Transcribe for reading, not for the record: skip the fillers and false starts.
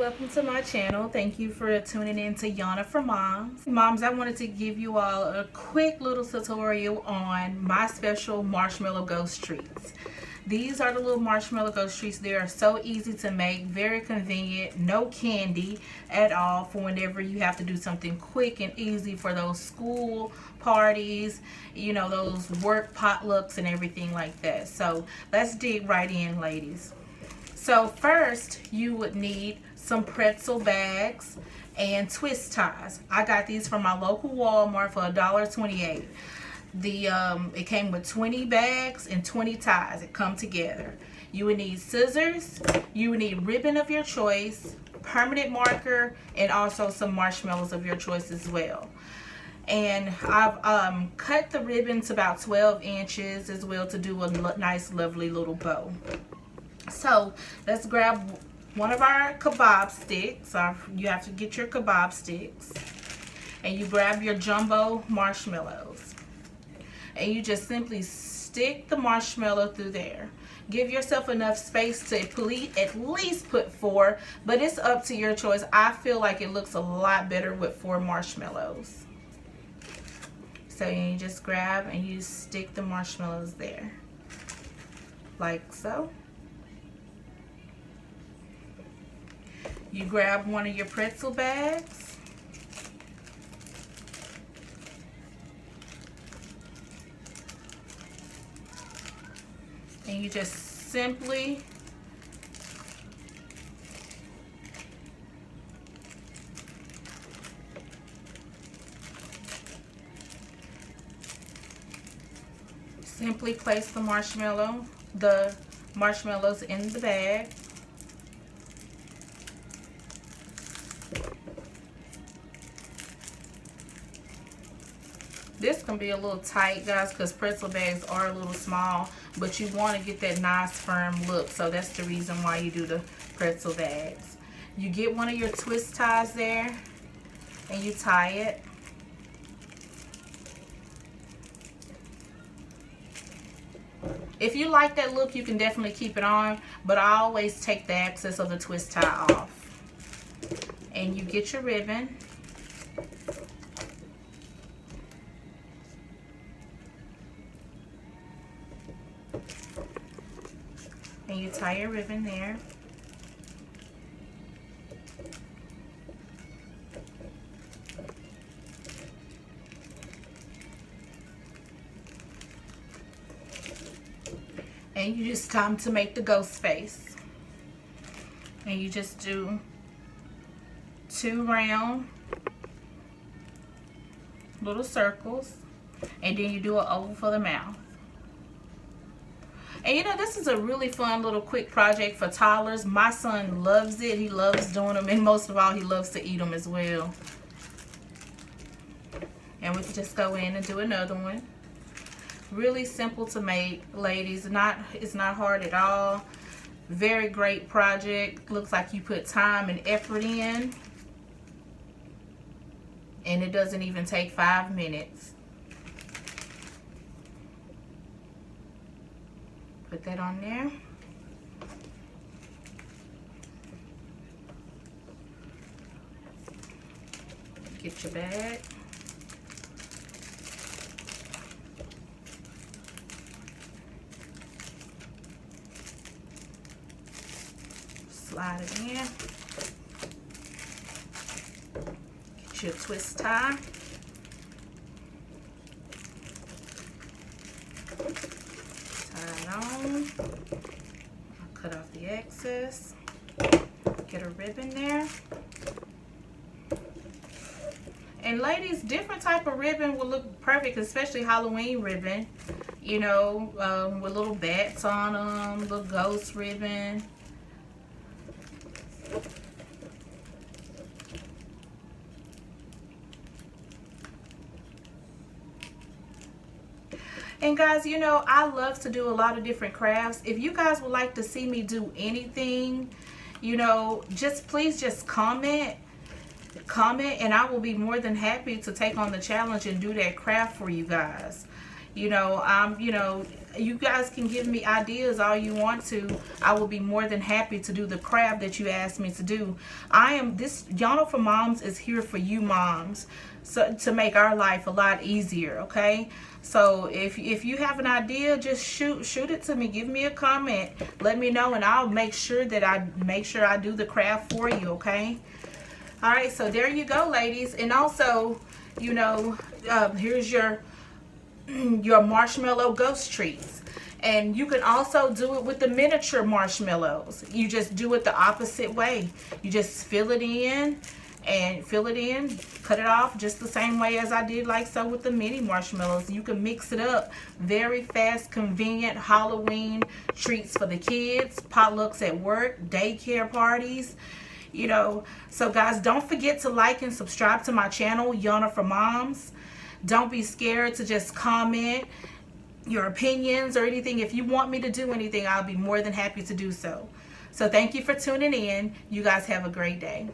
welcome to my channel. Thank you for tuning in to Yana for Moms. Moms, I wanted to give you all a quick little tutorial on my special marshmallow ghost treats. These are the little marshmallow ghost treats. They are so easy to make, very convenient, no candy at all for whenever you have to do something quick and easy for those school parties, you know, those work potlucks and everything like that. So let's dig right in, ladies. So first, you would need some pretzel bags and twist ties. I got these from my local Walmart for $1.28. It came with 20 bags and 20 ties. It come together. You would need scissors. You would need ribbon of your choice, permanent marker, and also some marshmallows of your choice as well. And I've cut the ribbon to about 12 inches as well to do a nice, lovely little bow. So let's grab one of our kebab sticks. You have to get your kebab sticks, and you grab your jumbo marshmallows, and you just simply stick the marshmallow through there. Give yourself enough space to at least put 4, but it's up to your choice. I feel like it looks a lot better with 4 marshmallows. So you just grab and you stick the marshmallows there, like so. You grab one of your pretzel bags, and you just simply place the marshmallows in the bag. This can be a little tight, guys, because pretzel bags are a little small, but you want to get that nice firm look, so that's the reason why you do the pretzel bags. You get one of your twist ties there and you tie it. If you like that look, you can definitely keep it on, but I always take the excess of the twist tie off. And you get your ribbon. And you tie your ribbon there. And you just time to make the ghost face. And you just do 2 round little circles, and then you do an oval for the mouth. And you know, this is a really fun little quick project for toddlers. My son loves it. He loves doing them, and most of all, he loves to eat them as well. And we can just go in and do another one. Really simple to make, ladies. It's not hard at all. Very great project. Looks like you put time and effort in, and it doesn't even take 5 minutes. Put that on there. Get your bag. Slide it in. Get your twist tie. On. I'll cut off the excess. Get a ribbon there. And ladies, different type of ribbon will look perfect, especially Halloween ribbon. You know, with little bats on them, little ghost ribbon. And guys, you know, I love to do a lot of different crafts. If you guys would like to see me do anything, you know, please just comment and I will be more than happy to take on the challenge and do that craft for you guys. You know, you guys can give me ideas all you want to. I will be more than happy to do the craft that you asked me to do. This Yana for Moms is here for you moms, so to make our life a lot easier, okay? So if you have an idea, just shoot it to me. Give me a comment. Let me know, and I'll make sure I do the craft for you, okay? All right, so there you go, ladies. And also, you know, here's your marshmallow ghost treats. And you can also do it with the miniature marshmallows. You just do it the opposite way. You just fill it in, cut it off just the same way as I did like so with the mini marshmallows. You can mix it up. Very fast, convenient Halloween treats for the kids, potlucks at work, daycare parties. You know, so guys, don't forget to like and subscribe to my channel, Yana for Moms. Don't be scared to just comment your opinions or anything. If you want me to do anything, I'll be more than happy to do so. So thank you for tuning in. You guys have a great day.